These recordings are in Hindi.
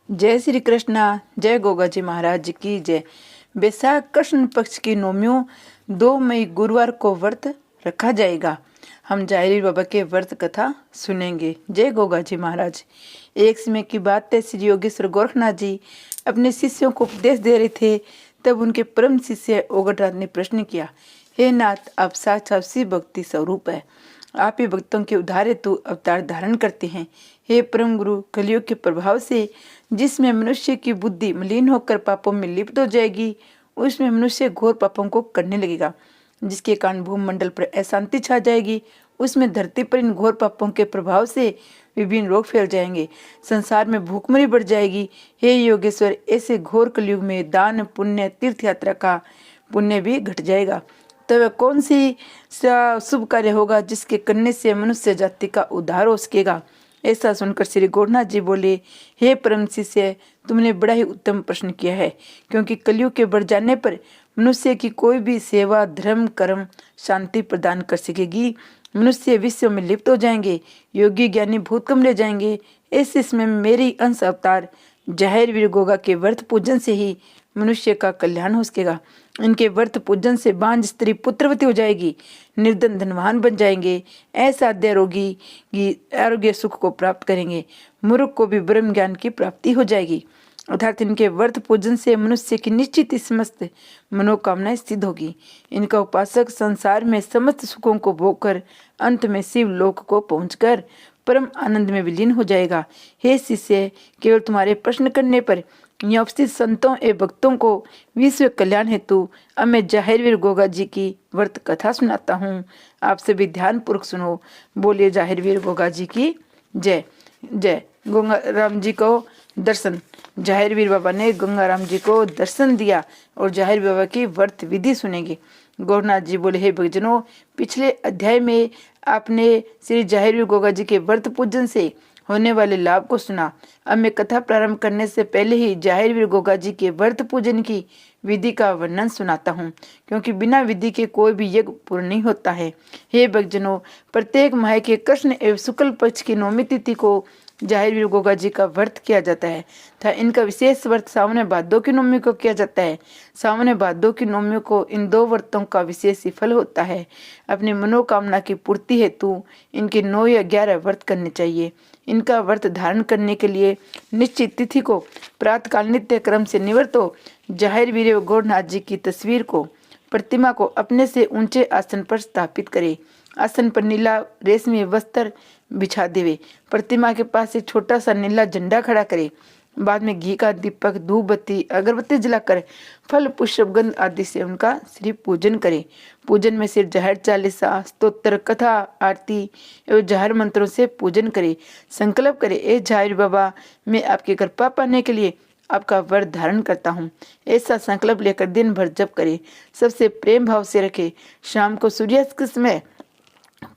जय श्री कृष्णा। जय गोगा जी महाराज की जय। बैसाख कृष्ण पक्ष की नवमियों 2 मई गुरुवार को व्रत रखा जाएगा। हम जाहिर बाबा के व्रत कथा सुनेंगे। जय गोगा जी महाराज। एक समय की बात है, श्री योगेश्वर गोरखनाथ जी अपने शिष्यों को उपदेश दे रहे थे। तब उनके परम शिष्य ओगटनाथ ने प्रश्न किया, हे नाथ, आप साक्षात शिव भक्ति स्वरूप है, आप ही भक्तों के उद्धार हेतु अवतार धारण करते हैं। हे परम गुरु, कलयुग के प्रभाव से जिसमें मनुष्य की बुद्धि मलिन होकर पापों में लिप्त हो जाएगी, उसमें मनुष्य घोर पापों को करने लगेगा, जिसके कारण भूमंडल पर अशांति छा जाएगी। उसमें धरती पर इन घोर पापों के प्रभाव से विभिन्न रोग फैल जाएंगे, संसार में भूखमरी बढ़ जाएगी। हे योगेश्वर, ऐसे घोर कलयुग में दान पुण्य तीर्थ यात्रा का पुण्य भी घट जाएगा। तो वह कौन सी शुभ कार्य होगा जिसके करने से मनुष्य जाति का उद्धार हो सकेगा। ऐसा सुनकर श्री गोरखनाथ जी बोले, हे परम शिष्य, तुमने बड़ा ही उत्तम प्रश्न किया है, क्योंकि कलयुग के बढ़ जाने पर मनुष्य की कोई भी सेवा धर्म कर्म शांति प्रदान कर सकेगी। मनुष्य विश्व में लिप्त हो जाएंगे, योगी ज्ञानी भूत कम ले जाएंगे। ऐसे समय मेरी अंश अवतार जाहिर वीर गोगा के व्रत पूजन से ही मनुष्य का कल्याण हो सकेगा। इनके व्रत पूजन से बांझ स्त्री पुत्रवती हो जाएगी, निर्धन धनवान बन जाएंगे, असाध्य रोगी की आरोग्य सुख को प्राप्त करेंगे, मूर्ख को भी ब्रह्म ज्ञान की प्राप्ति हो जाएगी। अर्थात इनके व्रत पूजन से मनुष्य की निश्चित समस्त मनोकामनाएं सिद्ध होगी। इनका उपासक संसार में समस्त सुखों को भोग कर अंत में शिव लोक को पहुंचकर परम आनंद में विलीन हो जाएगा। हे शिष्य, केवल तुम्हारे प्रश्न करने पर यहाँ उपस्थित संतों एवं भक्तों को विश्व कल्याण हेतु अब मैं जाहिर वीर गोगा जी की व्रत कथा सुनाता हूँ। आप सभी ध्यान पूर्वक सुनो। बोलिए जाहिर वीर गोगा जी की जय। जय। गंगाराम जी को दर्शन। जाहिर वीर बाबा ने गंगाराम जी को दर्शन दिया और जाहिर बाबा की व्रत विधि सुनेंगे। गोरखनाथ जी बोले, हे भक्तजनों, पिछले अध्याय में आपने श्री जाहिर वीर गोगा जी के व्रत पूजन से होने वाले लाभ को सुना। अब मैं कथा प्रारंभ करने से पहले ही जाहिर वीर गोगा जी के व्रत पूजन की विधि का वर्णन सुनाता हूँ, क्योंकि बिना विधि के कोई भी यज्ञ पूर्ण नहीं होता है। हे भक्तजनों, प्रत्येक माह के कृष्ण एवं शुक्ल पक्ष की नौमी तिथि को जाहिर वीर गोगा जी का व्रत किया जाता है तथा इनका विशेष व्रत सावन भादों की नौमी को किया जाता है। सावन भादों की नौमी को इन 2 व्रतों का विशेष ही फल होता है। अपनी मनोकामना की पूर्ति हेतु इनके 9 या 11 व्रत करने चाहिए। इनका व्रत धारण करने के लिए निश्चित तिथि को प्रातःकाल नित्य क्रम से निवृत्त हो जाहिर वीर गोरखनाथ जी की तस्वीर को प्रतिमा को अपने से ऊंचे आसन पर स्थापित करे। आसन पर नीला रेशमी वस्त्र बिछा देवे। प्रतिमा के पास एक छोटा सा नीला झंडा खड़ा करे। बाद में घी का दीपक धूप बत्ती अगरबत्ती जलाकर फल पुष्प गंध आदि से उनका श्री पूजन करे। पूजन में सिर जाहिर चालीसा स्तोत्र कथा आरती एवं जाहिर मंत्रों से पूजन करे। संकल्प करे, ए जाहिर बाबा, मैं आपकी कृपा पाने के लिए आपका व्रत धारण करता हूँ। ऐसा संकल्प लेकर दिन भर जप करे, सबसे प्रेम भाव से रखे। शाम को सूर्यास्त के समय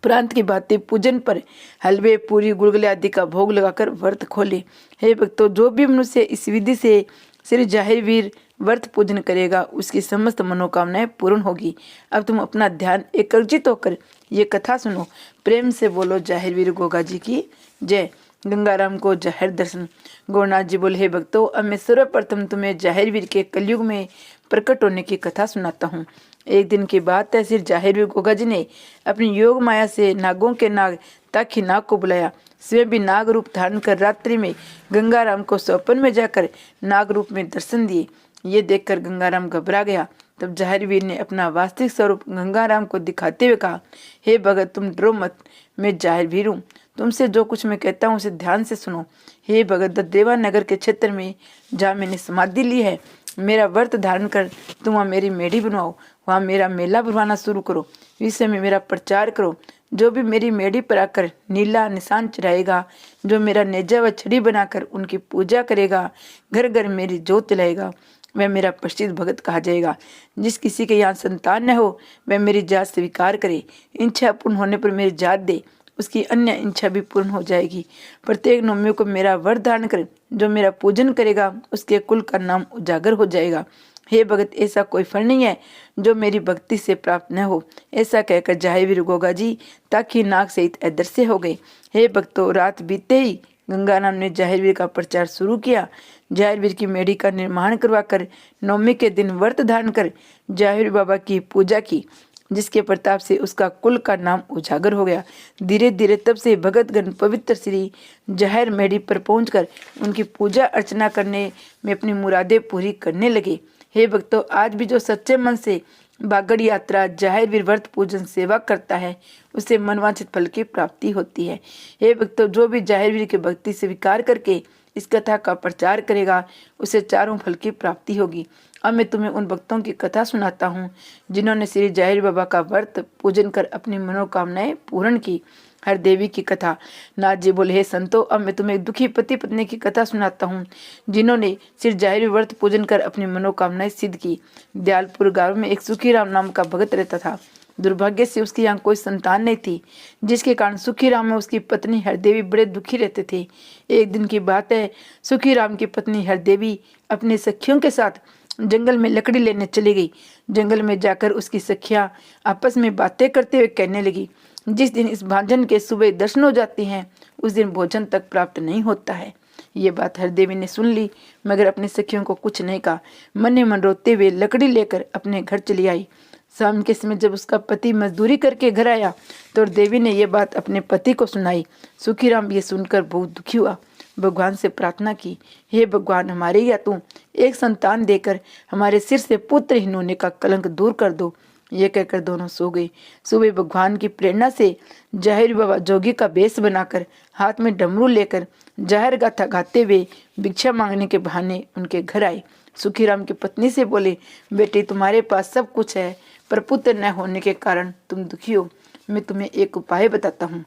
प्रांत की भांति पूजन पर हलवे पूरी गुलगुले आदि का भोग लगाकर व्रत खोले। हे भक्तों, जो भी मनुष्य इस विधि से श्री जाहिर वीर व्रत पूजन करेगा उसकी समस्त मनोकामनाएं पूर्ण होगी। अब तुम अपना ध्यान एकाग्रचित होकर ये कथा सुनो। प्रेम से बोलो जाहिर वीर गोगा जी की जय। गंगाराम को जाहिर दर्शन। गोरखनाथ जी बोले, हे भक्तों, अब मैं सर्वप्रथम तुम्हें जाहिर वीर के कलयुग में प्रकट होने की कथा सुनाता हूँ। एक दिन की बात है, श्री जाहिर वीर गोगा जी ने अपनी योग माया से नागों के नाग ताकि नाग को बुलाया। स्वयं भी नाग रूप धारण कर रात्रि में गंगाराम को स्वप्न में जाकर नाग रूप में दर्शन दिए। ये देखकर गंगाराम घबरा गया। तब जाहिर वीर ने अपना वास्तविक स्वरूप गंगाराम को दिखाते हुए कहा, हे भगत, तुम डरो मत, मैं जाहिर वीर हूँ। तुमसे जो कुछ मैं कहता हूँ उसे ध्यान से सुनो। हे भगत, देवानगर के क्षेत्र में जहाँ मैंने समाधि ली है, मेरा व्रत धारण कर तुम वहाँ मेरी मेढ़ी बनवाओ, वहाँ मेरा मेला बनवाना शुरू करो, विषय में मेरा प्रचार करो। जो भी मेरी मेढ़ी पर आकर नीला निशान चढ़ाएगा, जो मेरा नेजा व छड़ी बनाकर उनकी पूजा करेगा, घर घर मेरी जोत जलाएगा, वह मेरा प्रसिद्ध भगत कहा जाएगा। जिस किसी के यहाँ संतान न हो वह मेरी जात स्वीकार करे, इच्छा पूर्ण होने पर मेरी जात दे, उसकी अन्य इच्छा भी पूर्ण हो जाएगी। प्रत्येक नवमी को मेरा व्रत धारण कर जो मेरा पूजन करेगा उसके कुल का नाम उजागर हो जाएगा। हे भगत, ऐसा कोई फल नहीं है जो मेरी भक्ति से प्राप्त न हो। ऐसा कहकर जाहिर वीर गोगा जी ताकि नाग सहित अदृश्य हो गए। हे भक्तों, रात बीतते ही गंगाराम ने जाहिरवीर का प्रचार शुरू किया। जाहिरवीर की मेढ़ी का निर्माण करवाकर नवमी के दिन व्रत धारण कर जाहिर बाबा की पूजा की, जिसके प्रताप से उसका कुल का नाम उजागर हो गया। धीरे धीरे तब से भगतगण पवित्र श्री जाहिर मेढ़ी पर पहुंचकर उनकी पूजा अर्चना करने में अपनी मुरादें पूरी करने लगे। हे भक्तों, आज भी जो सच्चे मन से बागड़ यात्रा जाहिर व्रत पूजन सेवा करता है, उसे मनवांछित फल की प्राप्ति होती है। हे भक्तों, जो भी जाहिर की भक्ति स्वीकार करके इस कथा का प्रचार करेगा, उसे चारों फल की प्राप्ति होगी। अब मैं तुम्हें उन भक्तों की कथा सुनाता हूँ जिन्होंने श्री जाहिर बाबा का व्रत पूजन कर अपनी मनोकामनाएं पूर्ण की। हर देवी की कथा। नाथ जी बोले, हे संतो, अब मैं तुम्हें एक दुखी पति पत्नी की कथा सुनाता हूँ जिन्होंने श्री जाहिर व्रत पूजन कर अपनी मनोकामनाएं सिद्ध की। दयालपुर गांव में एक सुखीराम नाम का भगत रहता था। दुर्भाग्य से उसकी यहाँ कोई संतान नहीं थी, जिसके कारण सुखीराम और उसकी पत्नी हरदेवी बड़े दुखी रहते थे। एक दिन की बात है, सुखीराम की पत्नी हरदेवी अपने सखियों के साथ जंगल में लकड़ी लेने चली गई। जंगल में जाकर उसकी सखियां आपस में बातें करते हुए कहने लगी, जिस दिन इस भांजन के सुबह दर्शन हो जाती हैं, उस दिन भोजन तक प्राप्त नहीं होता है। ये बात हरदेवी ने सुन ली, मगर अपने सखियों को कुछ नहीं कहा। मन ही मन रोते हुए लकड़ी लेकर अपने घर चली आई। शाम के समय जब उसका पति मजदूरी करके घर आया तो देवी ने यह बात अपने पति को सुनाई। सुखीराम ये सुनकर बहुत दुखी हुआ। भगवान से प्रार्थना की, हे भगवान, हमारे या तू एक संतान देकर हमारे सिर से पुत्रहीन होने का कलंक दूर कर दो। ये कहकर दोनों सो गए। सुबह भगवान की प्रेरणा से जाहिर बाबा जोगी का वेश बनाकर हाथ में डमरू लेकर जाहिर गाथा गाते हुए भिक्षा मांगने के बहाने उनके घर आए। सुखीराम की पत्नी से बोले, बेटी, तुम्हारे पास सब कुछ है, पर पुत्र न होने के कारण तुम दुखी हो। मैं तुम्हें एक उपाय बताता हूँ,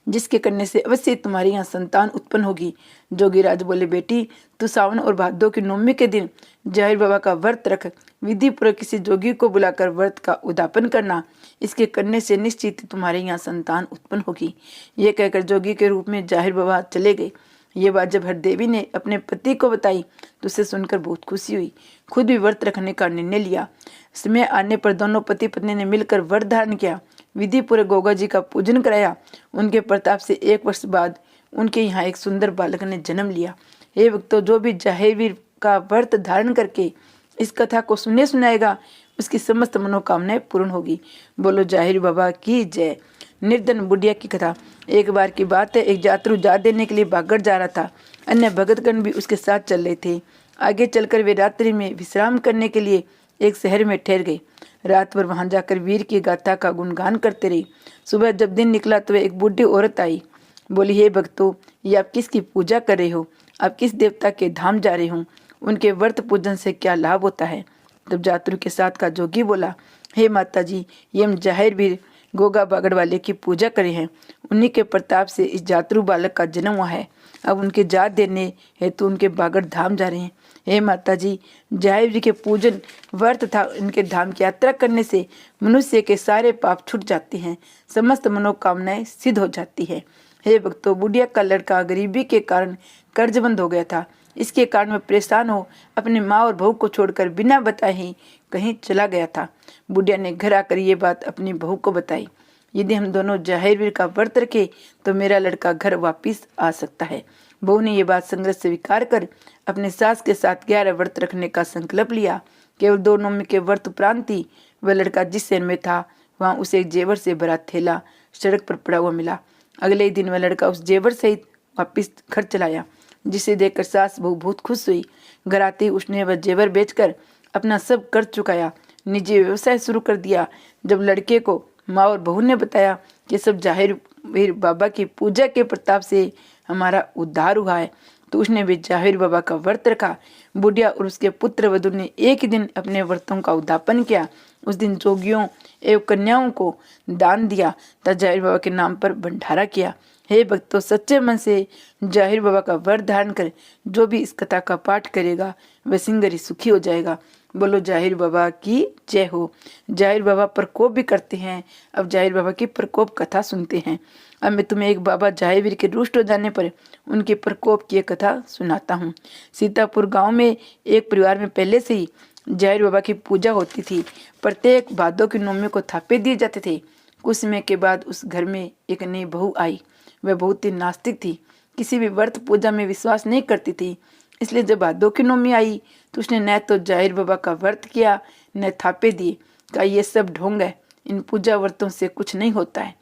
जिसके करने से अवश्य तुम्हारी यहाँ संतान उत्पन्न होगी। जोगीराज बोले, बेटी, तू सावन और भादों की नवमी के दिन जाहिर बाबा का व्रत रख। विधि पूर्वक किसी जोगी को बुलाकर व्रत का उद्यापन करना। इसके करने से निश्चित तुम्हारे यहाँ संतान उत्पन्न होगी। ये कहकर जोगी के रूप में जाहिर बाबा चले गए। ये बात जब हरदेवी ने अपने पति को बताई तो उसे सुनकर बहुत खुशी हुई। खुद भी व्रत रखने का निर्णय लिया। समय आने पर दोनों पति पत्नी ने मिलकर व्रत धारण किया। विधि पूरे गोगा जी का पूजन कराया। उनके प्रताप से 1 वर्ष बाद उनके यहाँ एक सुंदर बालक ने जन्म लिया। हे भक्तों, जो भी जाहिर का व्रत धारण करके इस कथा को सुनाएगा, उसकी समस्त मनोकामनाएं पूर्ण होगी। बोलो जाहिर बाबा की जय। निर्धन बुढ़िया की कथा। एक बार की बात है, एक यात्रु जा देने के लिए बागड़ जा रहा था। अन्य भगतगण भी उसके साथ चल रहे थे। आगे चलकर वे रात्रि में विश्राम करने के लिए एक शहर में ठहर गए। रात भर वहां जाकर वीर की गाथा का गुणगान करते रहे। सुबह जब दिन निकला तो एक बूढ़ी औरत आई। बोली, हे भक्तों, ये आप किसकी पूजा कर रहे हो? आप किस देवता के धाम जा रहे हो? उनके व्रत पूजन से क्या लाभ होता है? तब यात्रु के साथ का जोगी बोला, हे माता जी, ये हम जाहिर वीर गोगा बागड़ वाले की पूजा करे हैं। उन्हीं के प्रताप से इस यात्रु बालक का जन्म हुआ है। अब उनके जात देने हेतु उनके बागड़ धाम जा रहे हैं। हे माता जी, जाहिर जी के पूजन व्रत था, इनके धाम की यात्रा करने से मनुष्य के सारे पाप छूट जाते हैं, समस्त मनोकामनाएं सिद्ध हो जाती है। हे भक्तों, बुढ़िया का लड़का गरीबी के कारण कर्जबंद हो गया था। इसके कारण वह परेशान हो अपने माँ और बहू को छोड़कर बिना बताए ही कहीं चला गया था। बुढ़िया ने घर आकर ये बात अपनी बहू को बताई। यदि हम दोनों जाहिर का व्रत रखे तो मेरा लड़का घर वापिस आ सकता है। बहू ने ये बात संग्रह स्वीकार कर अपने सास के साथ 11 व्रत रखने का संकल्प लिया। केवल 2 नवमी के व्रत उपरांत ही वह लड़का जिस शहर में था, वहाँ उसे एक जेवर से भरा थैला सड़क पर पड़ा हुआ मिला। अगले दिन वह लड़का उस जेवर सहित वापिस घर चलाया, जिसे देखकर सास बहू बहुत खुश हुई। घर आते ही उसने वह जेवर बेचकर अपना सब कर चुकाया, निजी व्यवसाय शुरू कर दिया। जब लड़के को माँ और बहू ने बताया कि सब जाहिर बाबा की पूजा के प्रताप से हमारा उद्धार हुआ है, तो उसने भी जाहिर बाबा का व्रत रखा। बुढ़िया और उसके पुत्र वधु ने एक ही दिन अपने व्रतों का उद्यापन किया। उस दिन जोगियों एवं कन्याओं को दान दिया तथा जाहिर बाबा के नाम पर भंडारा किया। हे भक्तों, सच्चे मन से जाहिर बाबा का व्रत धारण कर जो भी इस कथा का पाठ करेगा, वह सिंगरी सुखी हो जाएगा। बोलो जाहिर बाबा की जय हो। जाहिर बाबा प्रकोप भी करते हैं। अब जाहिर बाबा की प्रकोप कथा सुनते हैं। अब मैं तुम्हें एक बाबा जाहिर के रुष्ट हो जाने पर उनके प्रकोप की कथा सुनाता हूँ। सीतापुर गांव में एक परिवार में पहले से ही जाहिर बाबा की पूजा होती थी। प्रत्येक भादों की नवमी को थापे दिए जाते थे। कुछ समय के बाद उस घर में एक नई बहू आई। वह बहुत ही नास्तिक थी। किसी भी व्रत पूजा में विश्वास नहीं करती थी। इसलिए जब भादों की नौमी आई तो उसने न तो जाहिर बाबा का व्रत किया न थापे दिए। कहा ये सब ढोंग है, इन पूजा व्रतों से कुछ नहीं होता है।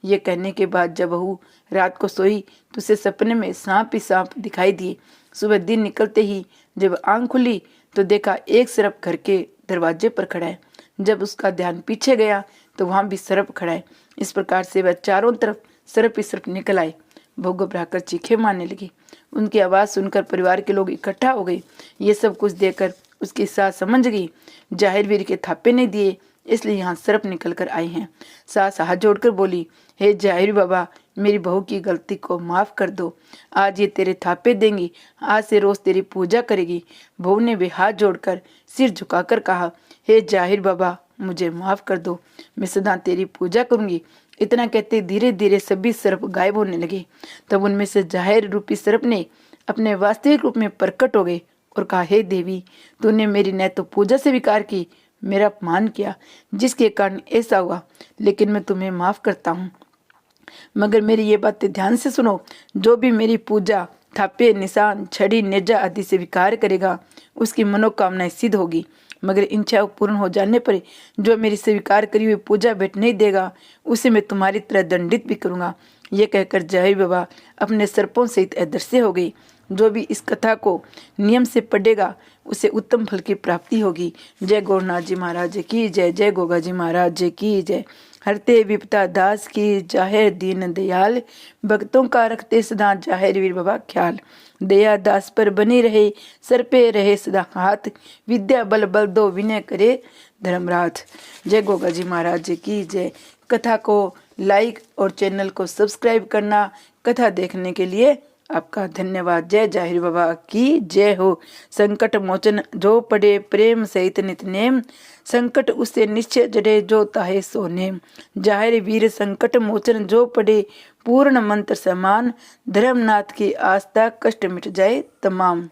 ये कहने के बाद जब बहू रात को सोई तो उसे सपने में सांप ही सांप दिखाई दिए। सुबह दिन निकलते ही जब आंख खुली तो देखा एक सर्प घर के दरवाजे पर खड़ा है। जब उसका ध्यान पीछे गया तो वहां भी सर्प खड़ा है। इस प्रकार से वह चारों तरफ सर्प ही सर्प निकल आए। बहू घबराकर चीखें मारने लगी। उनकी आवाज़ सुनकर परिवार के लोग इकट्ठा हो गए। ये सब कुछ देखकर उसकी सास समझ गई जाहिर वीर के थापे नहीं दिए, इसलिए यहाँ सर्प निकल कर आए हैं। सास हाथ जोड़कर बोली, हे जाहिर बाबा, मेरी बहू की गलती को माफ़ कर दो। आज ये तेरे थापे देंगी, आज से रोज़ तेरी पूजा करेगी। बहू ने भी हाथ जोड़कर सिर झुकाकर कहा, हे जाहिर बाबा, मुझे माफ़ कर दो, मैं सदा तेरी पूजा करूंगी। इतना कहते धीरे धीरे सभी सर्प गायब होने लगे। तब उनमें से जाहिर रूपी सर्प ने अपने वास्तविक रूप में प्रकट हो गए और कहा, हे देवी, तूने मेरी न तो पूजा से विकार की, मेरा अपमान किया, जिसके कारण ऐसा हुआ, लेकिन मैं तुम्हें माफ करता हूँ। मगर मेरी ये बातें ध्यान से सुनो, जो भी मेरी पूजा थापे निशान छड़ी नेजा आदि से विकार करेगा उसकी मनोकामनाएं सिद्ध होगी। मगर इच्छा पूर्ण हो जाने पर जो मेरी स्वीकार करी हुई पूजा भेंट नहीं देगा उसे मैं तुम्हारी तरह दंडित भी करूंगा। ये कहकर जाहिर बाबा अपने सर्पों सहित अदृश्य हो गई। जो भी इस कथा को नियम से पढ़ेगा उसे उत्तम फल की प्राप्ति होगी। जय गौरनाथ जी महाराज की जय। जय गोगा जी महाराज की जय। हरते विपता दास की जाहिर दीन दयाल, भक्तों का रखते सदा जाहिर वीर बाबा ख्याल। दया दास पर बनी रहे, सर पे रहे सदा हाथ, विद्या बल बल दो विनय करे धर्मराज। जय गोगा जी महाराज की जय। कथा को लाइक और चैनल को सब्सक्राइब करना। कथा देखने के लिए आपका धन्यवाद। जय जाहिर बाबा की जय हो। संकट मोचन जो पढ़े प्रेम सहित नित नेम, संकट उससे निश्चय जड़े जो ताहे सो नेम। जाहिर वीर संकट मोचन जो पढ़े पूर्ण मंत्र समान, धर्मनाथ की आस्था कष्ट मिट जाए तमाम।